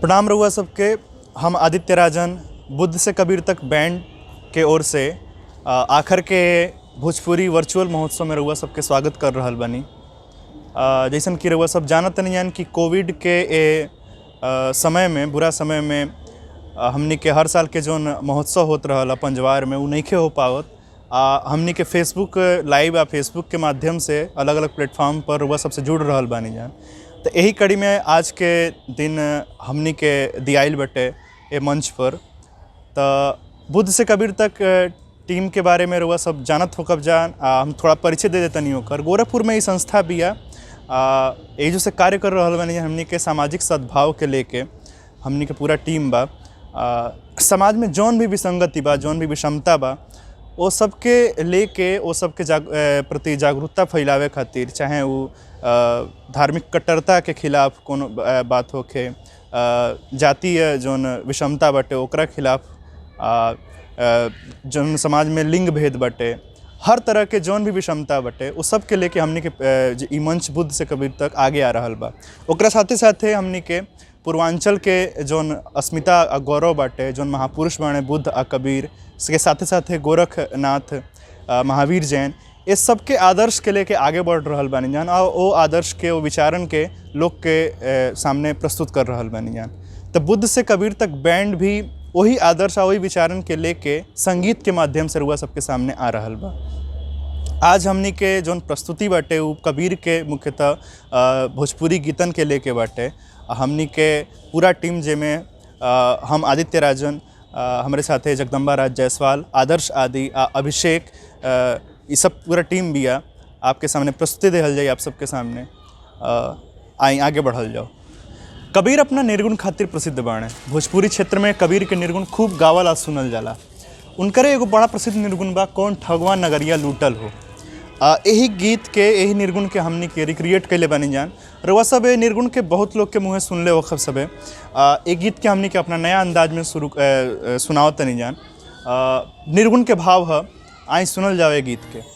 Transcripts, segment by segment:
प्रणाम रउआ सबके। हम आदित्य राजन बुद्ध से कबीर तक बैंड के ओर से आखिर के भोजपुरी वर्चुअल महोत्सव में रउआ सबके स्वागत कर रहल बानी। जैसन कि रउआ सब जानत नहीं जान कि कोविड के समय में, बुरा समय में हमनी के हर साल के जोन महोत्सव होत रहल अपन जवार में, उ नइखे हो पावत। हमनी के फेसबुक लाइव या फेसबुक के माध्यम से अलग अलग प्लेटफॉर्म पर रउआ सबसे जुड़ रहल बानी जान। तो यही कड़ी में आज के दिन हमनी के दियाइल बटे ए मंच पर। तो बुद्ध से कबीर तक टीम के बारे में रउआ सब जानत हो कब जान। हम थोड़ा परिचय दे देतनी ओकर। गोरखपुर में ये संस्था बिया, ये जो से कार्य कर रहल बानी हमनी के सामाजिक सद्भाव के लेके हमनी के पूरा टीम बा। समाज में जौन भी विसंगति बा, जौन भी विषमता बा, वो सबके लेके वो सबके प्रति जागरूकता फैलावे खातिर, चाहे वो धार्मिक कट्टरता के खिलाफ कोनो बात होखे, जातीय जौन विषमता बाटे ओकरा खिलाफ, जौन समाज में लिंग भेद बाटे, हर तरह के जौन भी विषमता बाटे वो सब के लेके हमनी के ई मंच बुद्ध से कबीर तक आगे आ रहल बा। ओकरा साथे साथे हमनी के पूर्वांचल के जौन अस्मिता आ गौरव बाटे, जौन महापुरुष बाणे बुद्ध आ कबीर के साथे साथे गोरखनाथ, महावीर जैन, ये सब के आदर्श के लेके आगे बढ़ रहल बानी जान। और वो आदर्श के, वो विचारन के लोग के सामने प्रस्तुत कर रहल बानी जान। तो बुद्ध से कबीर तक बैंड भी वही आदर्श और वही विचारन के लेके संगीत के माध्यम से रुआ सबके सामने आ रहल बा। आज हमनी के जौन प्रस्तुति बाटे वो कबीर के मुख्यतः भोजपुरी गीतन के लेके बाटे। हमनी के पूरा टीम जेमें हम आदित्य राजन, हमारे साथे जगदम्बा राज जायसवाल, आदर्श आदि, अभिषेक, ये सब पूरा टीम बिया। आपके सामने प्रस्तुति देहल जाए आप सबके सामने। आई आगे बढ़ल जाओ। कबीर अपना निर्गुण खातिर प्रसिद्ध बाणे। भोजपुरी क्षेत्र में कबीर के निर्गुण खूब गावल आ सुनल जाला। उनकरे एगो बड़ा प्रसिद्ध निर्गुण बा, कौन ठगवा नगरिया लूटल हो। यही गीत के, यही निर्गुण के हमनी के रिक्रिएट कैले बानी जान। रउआ सब ए निर्गुण के बहुत लोग के मुँहे सुनले वक्त सबे। एक गीत के हमनी के अपना नया अंदाज में सुनावत तनी जान। निर्गुण के भाव है, आई सुनल जाओ ए गीत के।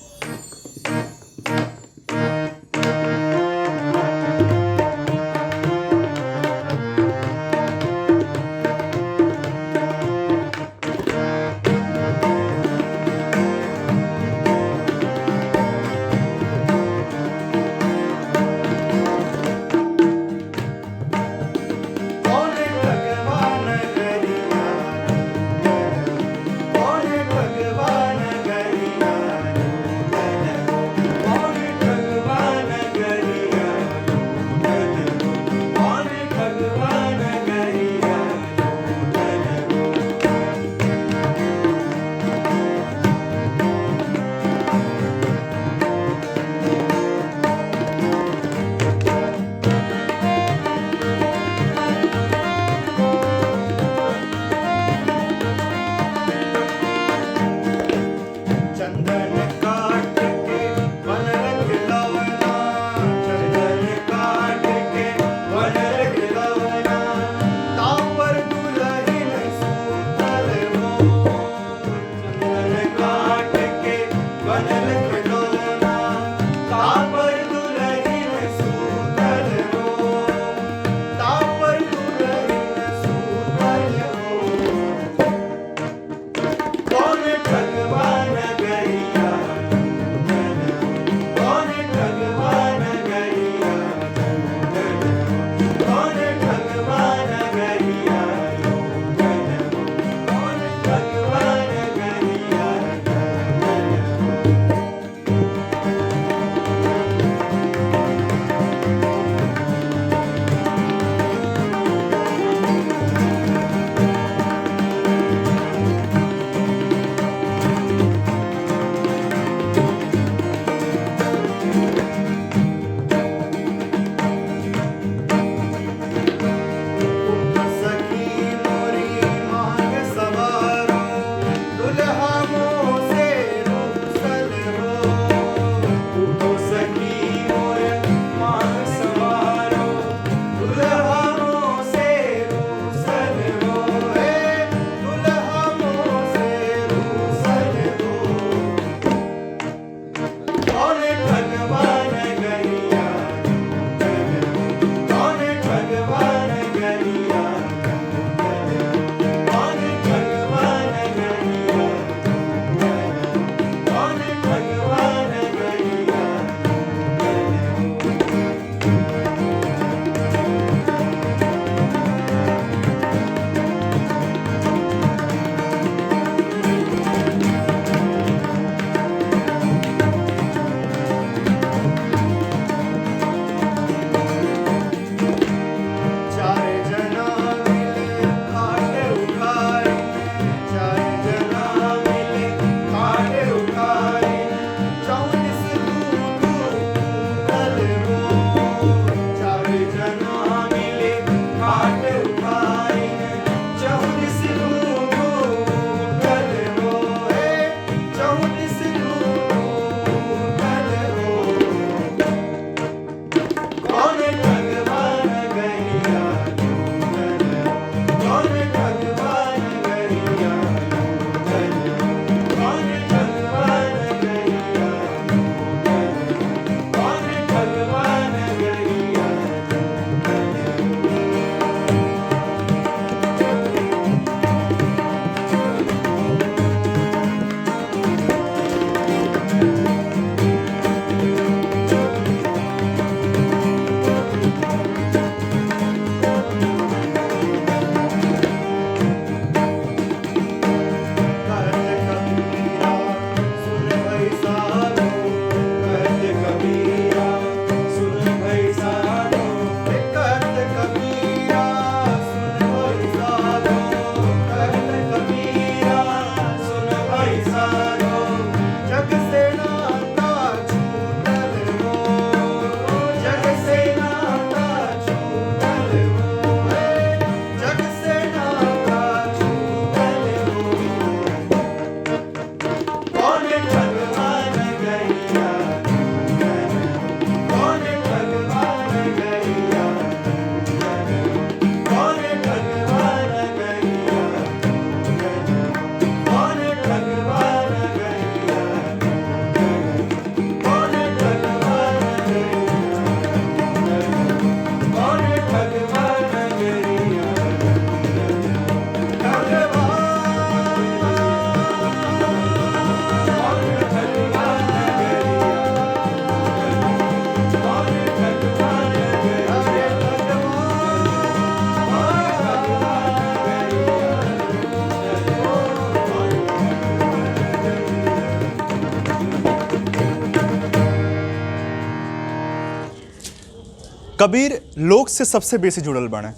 कबीर लोक से सबसे बेसी जुड़ल बने।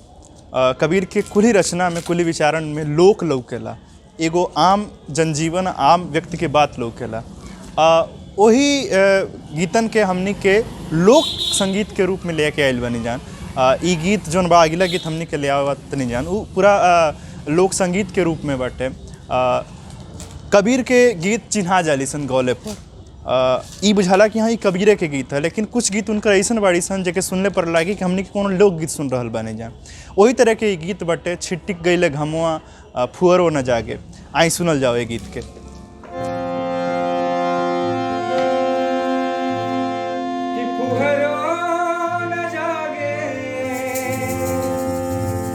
कबीर के कुल ही रचना में, कुल ही विचारण में लोक लौकेला, एगो आम जनजीवन, आम व्यक्ति के बात लौकेला। वही गीतन के हमनी के लोक संगीत के रूप में लेके आयल बनी जान। ई गीत जौन बा, अगला गीत हमनी के ले आवत नहीं जान, वो पूरा लोक संगीत के रूप में बाटे। कबीर के गीत चिन्हा जाली सन गौले पर। ई बुझाला कि हाँ, ये कबीरे के गीत है, लेकिन कुछ गीत उनका ऐसन बाड़ी सन जेके सुनले पर लागी कि हमनी के कोनो लोकगीत सुन रहल बानी जान। वही तरह के गीत बाटे, छिटिक गईले घमवा फुअरो न जागे। आई सुनल जाओ ये गीत के।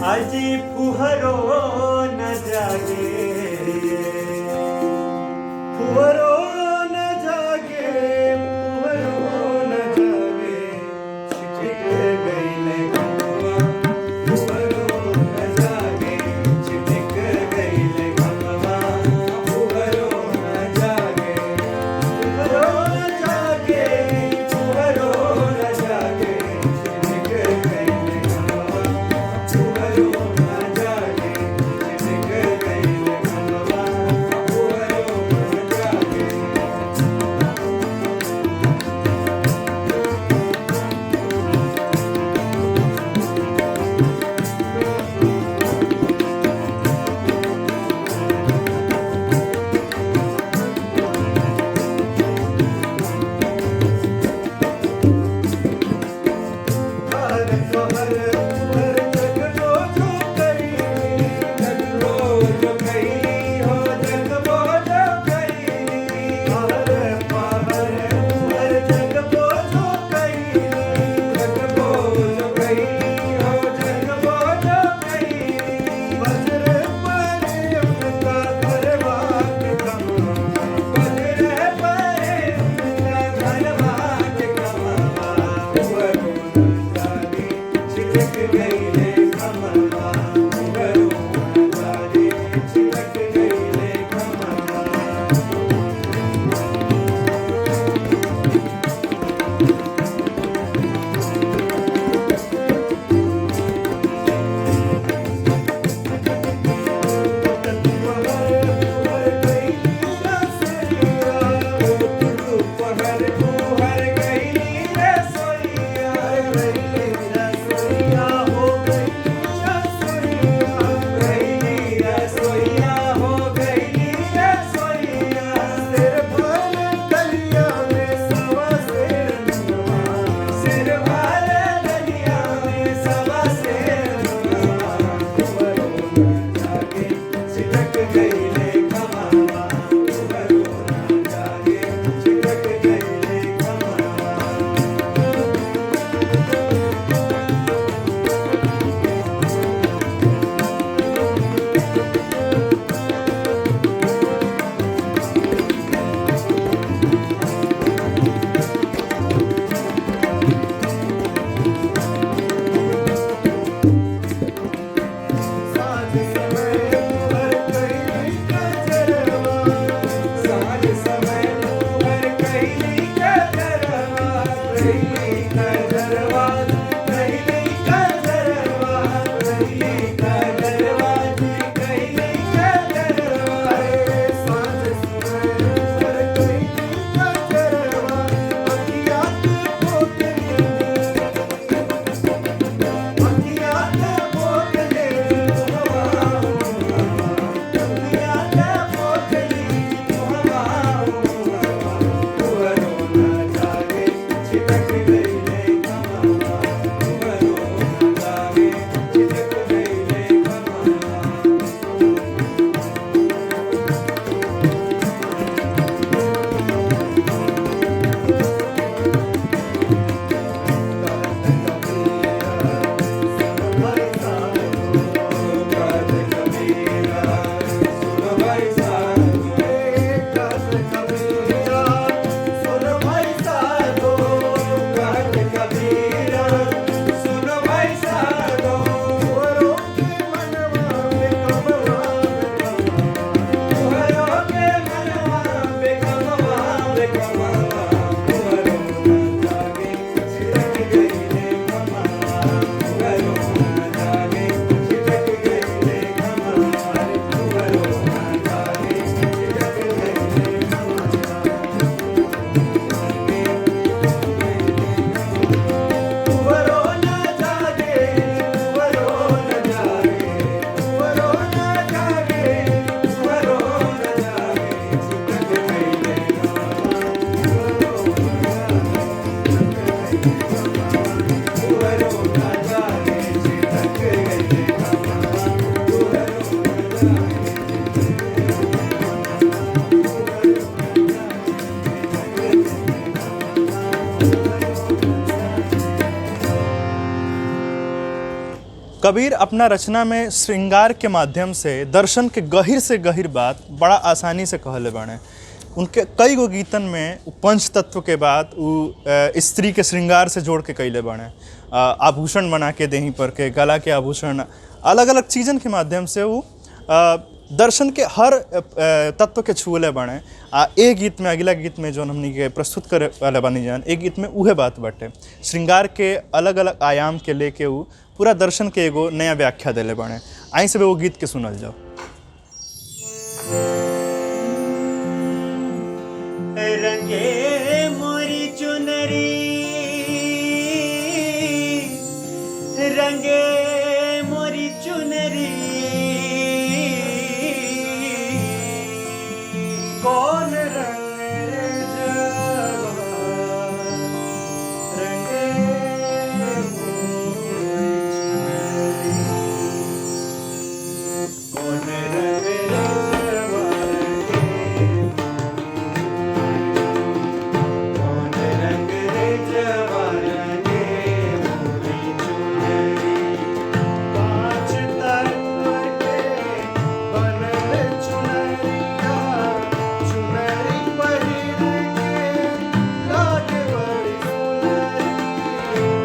आजी फुहरो न जागे, फुहरो न जागे, फुहरो न जागे, छिटिक गईले घमवा, फुहरो न जागे, छिटिक गईले घमवा, फुहरो न जागे, फुहरो न जागे, फुहरो न जागे, छिटिक गईले घमवा, फुहरो न जागे, छिटिक गईले घमवा, फुहरो न जागे। हर हर हर जगलो जो करी, जगलो जो करी हो, जगलो जो करी। हर हर हर जगलो जो करी, जगलो जो करी हो, जगलो जो करी। वज्र परे उनका घरवा के कमवा, वज्र परे उनका घरवा के कमवा, फुहरो न जागे, छिटक गईले घमवा, फुहरो न जागे, छिटक गईले घमवा। छिटक गईले घमवा, फुहरो न जागे, छिटक गईले घमवा। साँझ समय भर कईली कजरवा, साँझ समय भर कईली कजरवा, कईली कजरवा, कईली कजरवा, कईली कजरवा, कईली कजरवा। साँझ समय भर कईली कजरवा, अखिया के पोतली, अखिया के पोतली मोहवा, अखिया के पोतली मोहवा, फुहरो न जागे, छिटक गईले घमवा, फुहरो न जागे, छिटक गईले घमवा। कबीरा कबीर अपना रचना में श्रृंगार के माध्यम से दर्शन के गहिर से गहिर बात बड़ा आसानी से कहले बाणे। उनके कई गो गीतन में उ पंच तत्व के बाद स्त्री के श्रृंगार से जोड़ के कैले बाणे। आभूषण बना के देही पर के, गला के आभूषण, अलग अलग चीज़न के माध्यम से वो दर्शन के हर तत्व के छुअले बाणे। एक गीत में, अगला गीत में जो हमनी के प्रस्तुत करे वाला बानी जान, एक गीत में उहे बात बाटे। श्रृंगार के अलग अलग आयाम के लेके वो पूरा दर्शन के एगो नया व्याख्या देले बाणे। आई से वो गीत के सुनल जाओ। रंगे मोरी चुनरी, रंगे मोरी चुनरी, कौन रंग रे जवान, रंगे मोरी चुनरी, कौन रंग रे जवान, कौन रंग रे जवान के मोरी चुनरी, पाँच तत्व के बनल चुनरिया, चुनरी पहिर के लागे बड़ी सुनरी,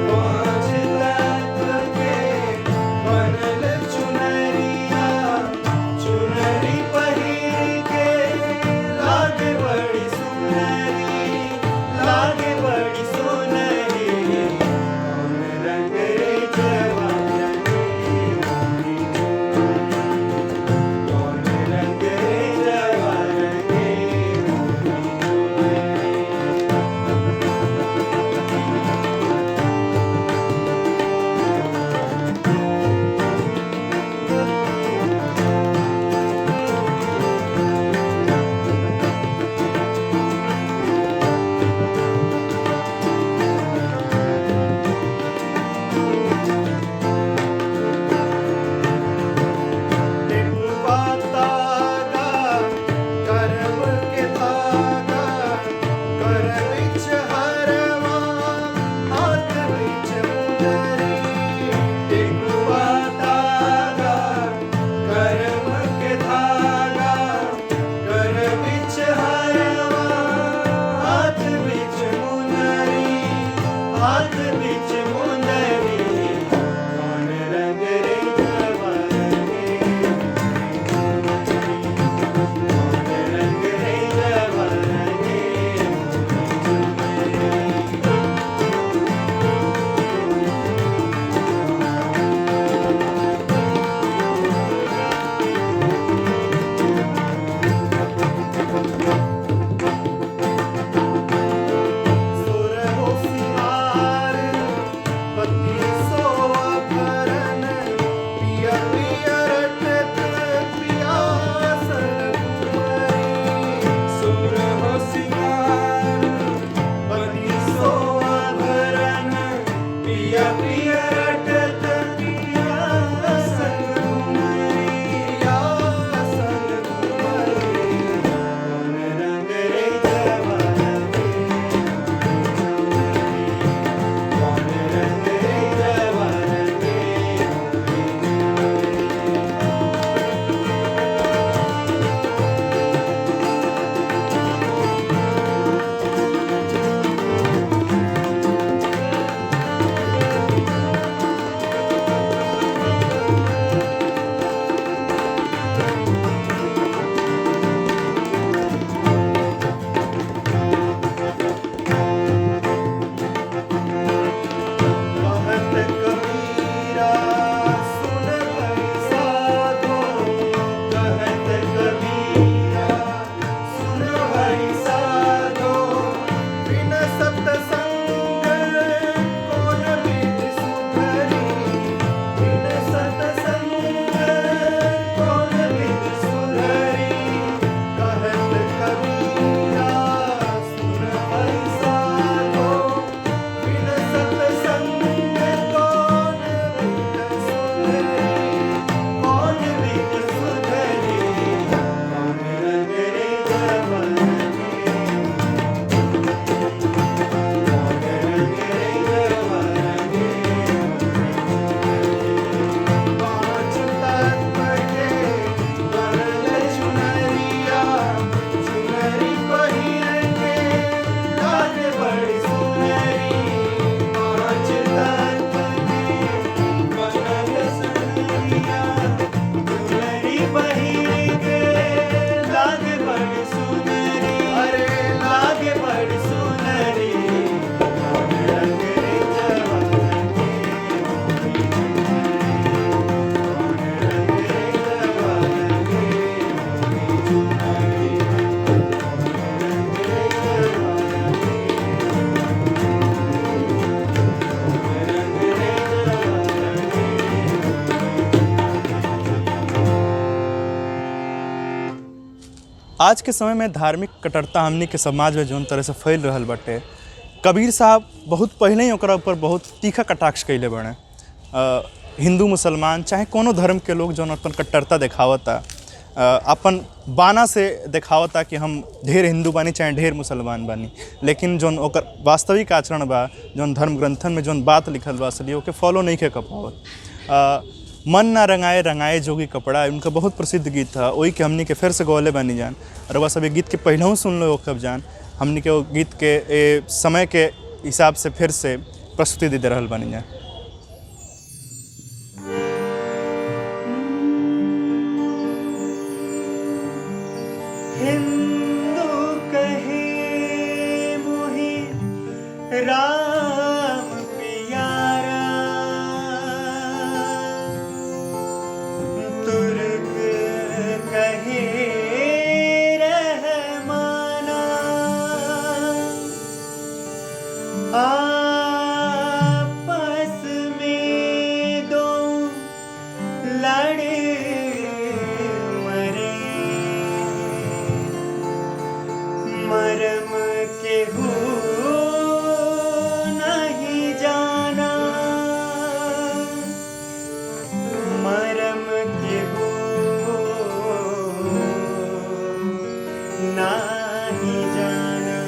पाँच तत्व के बनल चुनरिया, चुनरी पहिर के लागे बड़ी सुनरी, लागे बड़ी सुनरी, कौन रंग रे जवान के मोरी चुनरी, कौन रंग रे जवान के मोरी चुनरी। तागा कर्म के धागा, कर बिच हरवा, हाथ बिच मुनरी, टिकुआ तागा कर्म के धागा, कर बिच हरवा, हाथ बिच मुनरी, हाथ बिच मुनरी, कौन रंग रे जवान के कौन रंग रे जवान सुर हो सिंगार आज के समय में धार्मिक कट्टरता हमनी के समाज में जौन तरह से फैल रहल बाटे, कबीर साहब बहुत पहले ही ओकरा ऊपर बहुत तीखा कटाक्ष कैले बने। हिंदू मुसलमान चाहे कोनो धर्म के लोग जौन अपन कट्टरता देखावता, अपन बाना से देखावता कि हम ढेर हिंदू बानी चाहे ढेर मुसलमान बानी, लेकिन जौन ओकर वास्तविक आचरण बा, जौन धर्म ग्रंथन में जौन बात लिखल बा असली ओके फॉलो नहीं के पावत। मन ना रंगाए रंगाए जोगी कपड़ा, उनका बहुत प्रसिद्ध गीत था, वही के हमनी के फिर से गौले बानी जान। और वह सब गीत के पहले सुन लो कब जान, हमनी के वो गीत के समय के हिसाब से फिर से प्रस्तुति दे रहल बानी जान। हिंदू कहे मोहि राम प्यारा, तुर्क कहे रहमाना, आपस में दो लड़े मरम के हो नहीं जाना, मरम के हो नहीं जाना।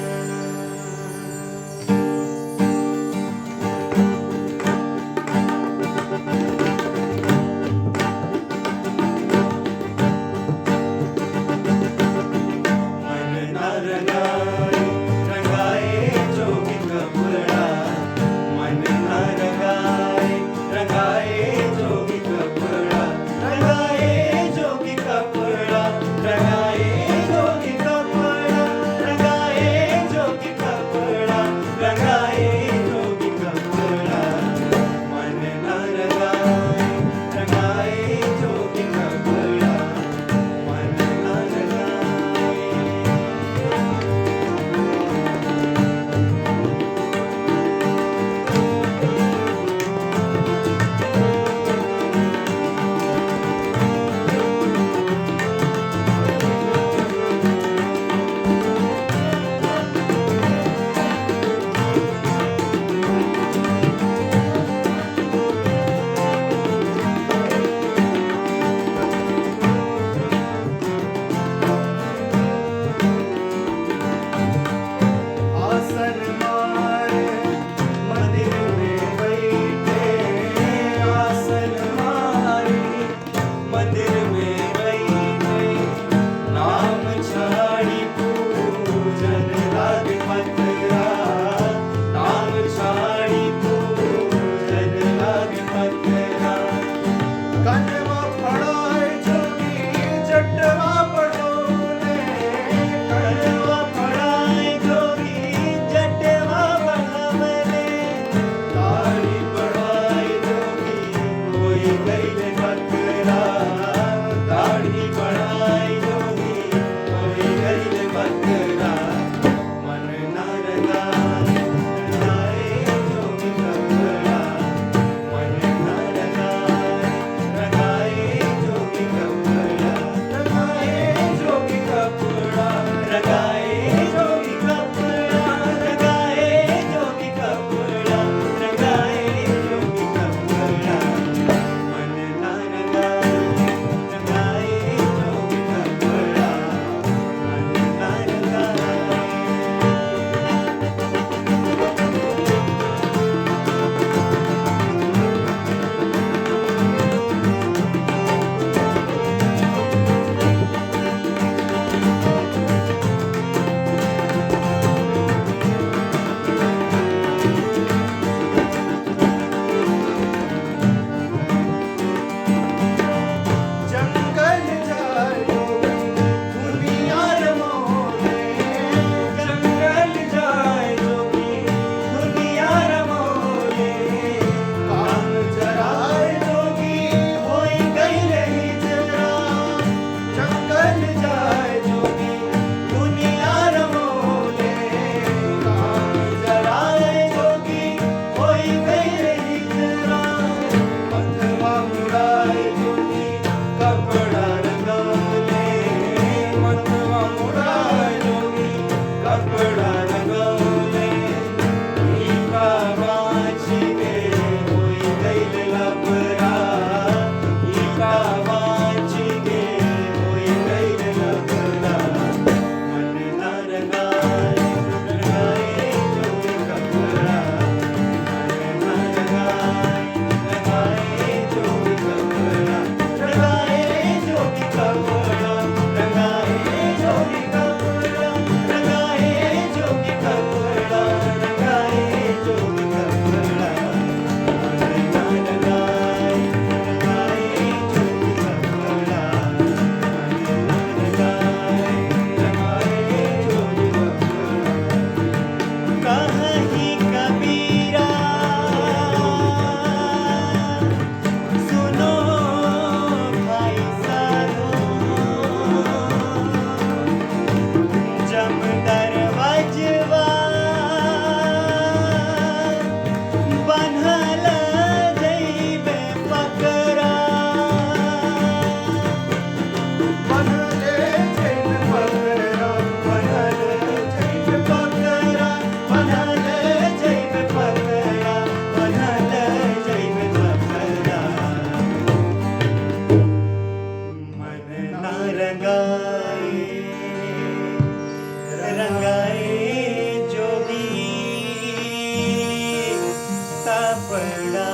पड़ा।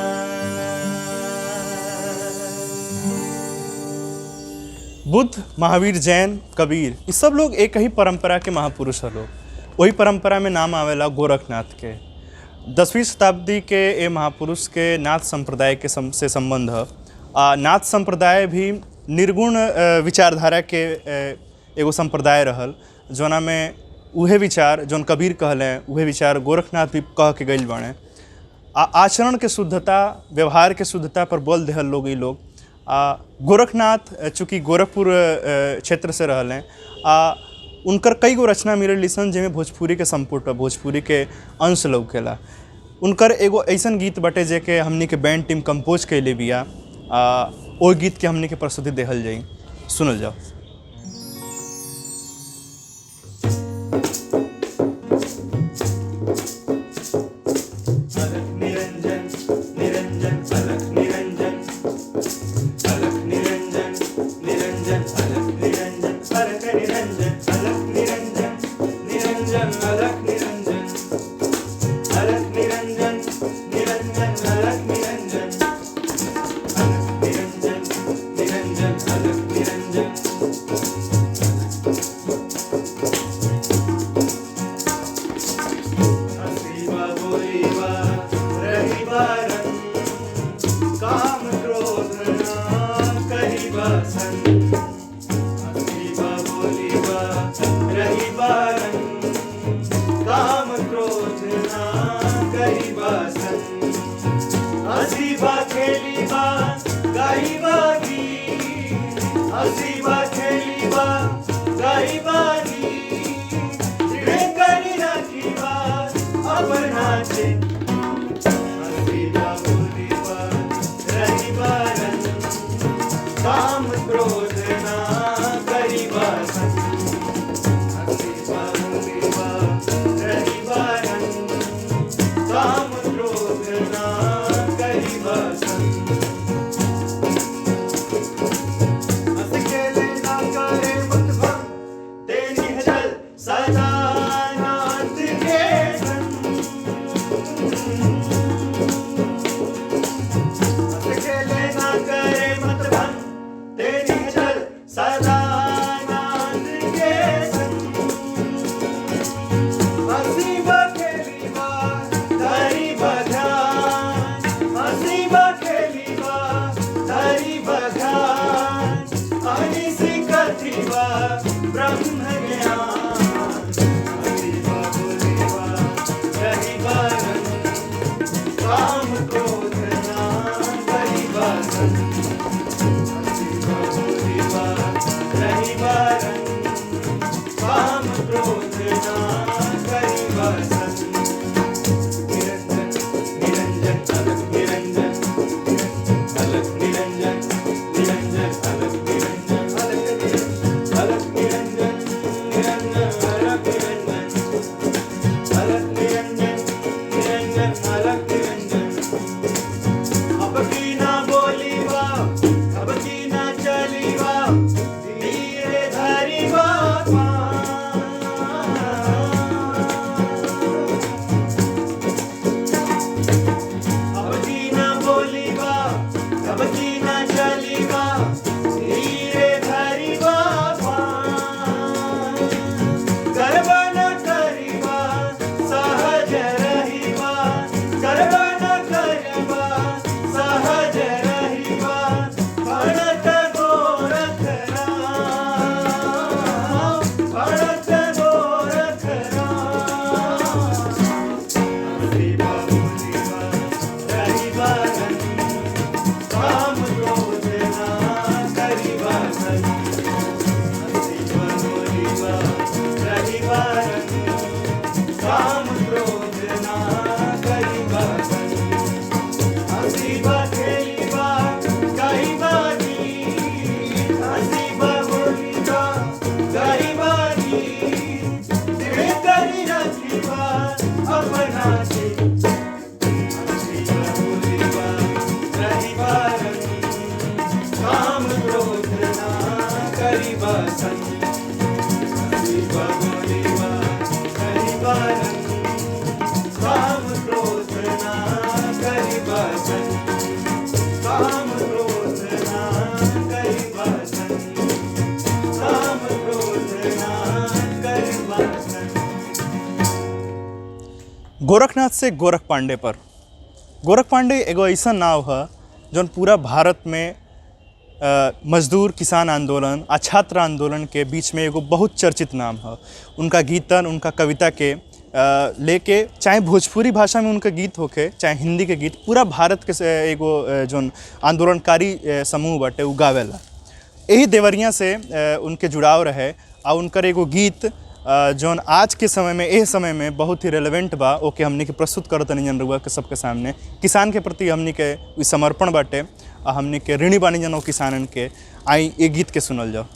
बुद्ध, महावीर, जैन, कबीर, ये सब लोग एक ही परंपरा के महापुरुष हैं लोग। वही परंपरा में नाम आवेला गोरखनाथ के। 10वीं शताब्दी के ये महापुरुष के नाथ संप्रदाय के से संबंध है। नाथ संप्रदाय भी निर्गुण विचारधारा के एगो संप्रदाय रहल, जोना में उहे विचार जौन कबीर कहलें उहे विचार गोरखनाथ भी कह के गइल बाड़े। आचरण के शुद्धता, व्यवहार के शुद्धता पर बल देहल लोग। ये लोग गोरखनाथ चूँकि गोरखपुर क्षेत्र से रहलें, उनकर कई गो रचना मिलल लिसन जिनमें भोजपुरी के संपुट, भोजपुरी के अंश लौकेला। उनकर एगो ऐसन गीत बटे जे के हमनी के बैंड टीम कंपोज कैले बिया। ओ गीत के हमनी के प्रस्तुति देहल जाई, सुनल जाओ। गोरखनाथ से गोरख पांडे पर। गोरख पांडे एगो ऐसा नाव है जौन पूरा भारत में मजदूर किसान आंदोलन आ छात्र आंदोलन के बीच में एगो बहुत चर्चित नाम है। उनका गीतन, उनका कविता के लेके, चाहे भोजपुरी भाषा में उनके गीत होके, चाहे हिंदी के गीत, पूरा भारत के एगो जौन आंदोलनकारी समूह बाटे उ गावेला। यही देवरिया से उनके जुड़ाव रहे आ उनकर एगो गीत जौन आज के समय में, एह समय में बहुत ही रेलेवेंट बा, ओके हमनी के प्रस्तुत करत तनी जन रउआ के सबके सामने। किसान के प्रति हमनी के इ समर्पण बाटे आ हमनी के ऋणी बानी जन ओ किसानन के। आई ये गीत के सुनल जाओ।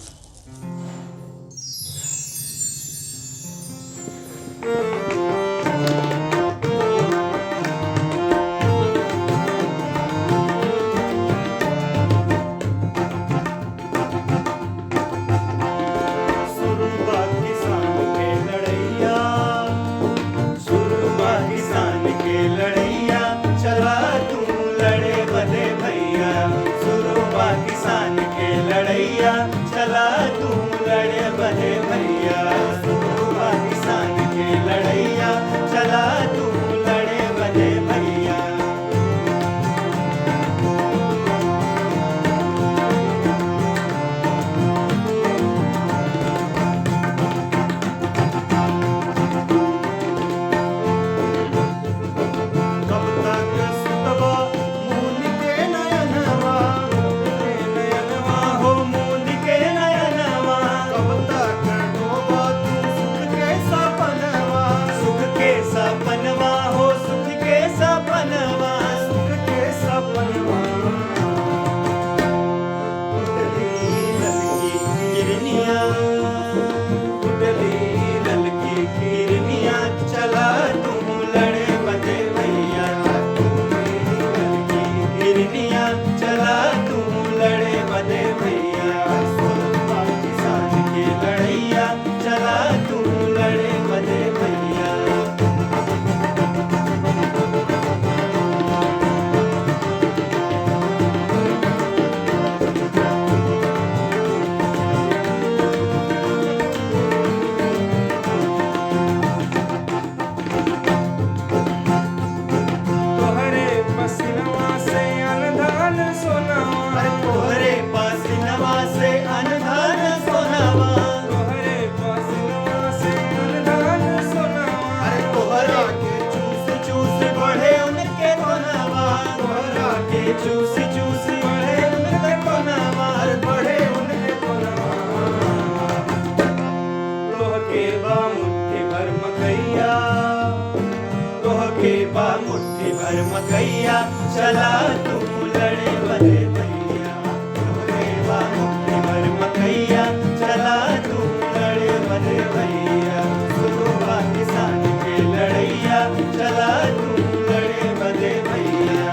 चला तू लड़े बने भैया, सुबह किसान के लड़ैया, चला तू लड़े बने भैया। कब तक सुतबा मून के नयनवा, नयनवा हो मून के नयनवा। कब तक ढोबा तू सुख के सपनवा, सुख के सपनवा हो सुख के सपनवा, सुख के सपनवा। उठली ललकी किरनिया, उठली ललकी किरनिया, चला तू लड़े बने भैया। ललकी किरनिया, चला तू लड़े बने भैया। सुबह किसान की लड़ैया, चला तू लड़े बने भैया। तोहरे पसीनवा से अनधान सोनावा, अरे तोहरे पसीनवा से अनधान सोनावा। तोहरे पसीनवा से अनधान सोनावा, अरे तोहरा के चूस चूस बढ़े उनके कोनावा। तोहरा के चूस चूस बढ़े उनके कोनावा, अरे बढ़े उनके कोनावा। तोहके बा मुट्ठी भर मकैया, तोहके बा मुट्ठी भर मकैया, चला तू लड़े बने भैया। तोहके बा मुट्ठी भर मकैया, चला तू लड़े बने भैया। सुबह किसान के लड़ैया, चला तू लड़े बने भैया।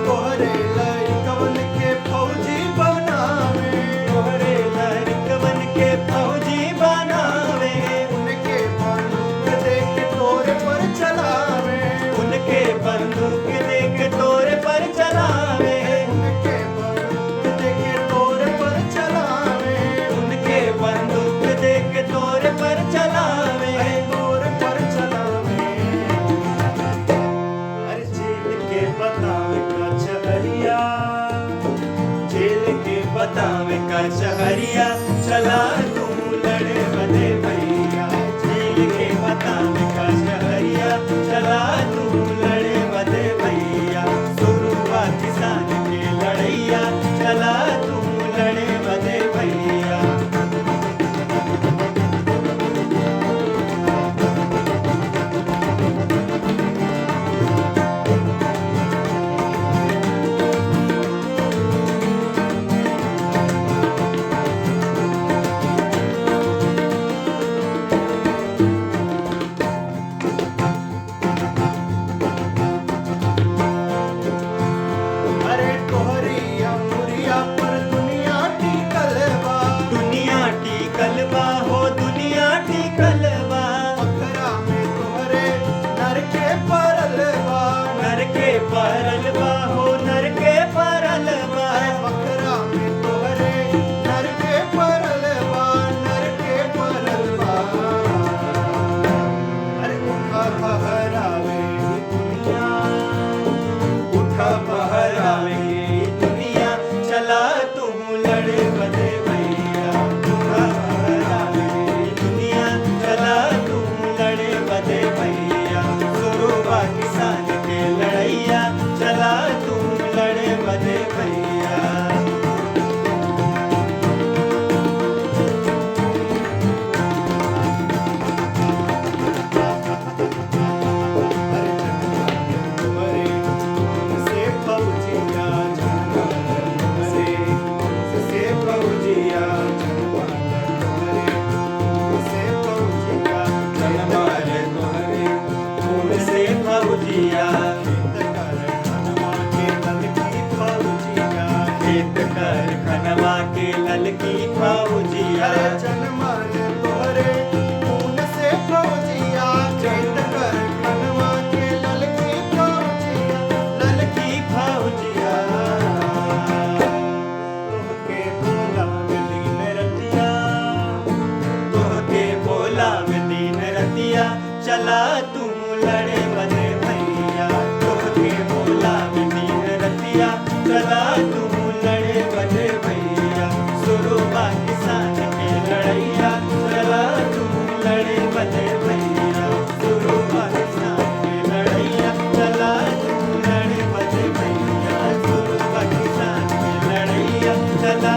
तोहरे लइकवन के फौजी बनावे, तोहरे लइकवन के फौजी बनावे। उनके बंदूक देख तोरे पर चलावे, उनके बंदूक देख तोरे पर चलावे। उनके बंदूक देख तोरे पर चलावे, उनके बंदूक देख तोरे पर चलावे। तोरे पर चलावे। अरे जेल के बतावे का चहरिया, जेल के बतावे का चहरिया, चला तू लड़े बने भैया। जेल के बतावे का चहरिया, चला तू लड़े बने भैया। सुरुवा किसान के लड़ैया, चला तू लड़े बने भैया। अरे तोहरी अमुरिया पर दुनिया टिकल बा, दुनिया टिकल बा हो दुनिया टिकल बा। पखरा में तोहरे नर के परल बा, नर के परल बा हो नर के परल बा। कर खनवा के ललकी फौजिया अरे जनमन तोहरे खून से फौजिया चैत कर खनवा के ललकी फौजिया ललकी फौजिया तोहके बोला में दिन रतिया तोहके बोला में दिन रतिया चला तू लड़े बदे भैया तोहके बोला में दिन रतिया चला तू लड़े बदे भैया शुरू किसान के लड़ैया चला तू लड़े बदे भैया शुरू किसान के लड़ैया चला तू लड़े बदे भैया शुरू किसान के लड़ैया चला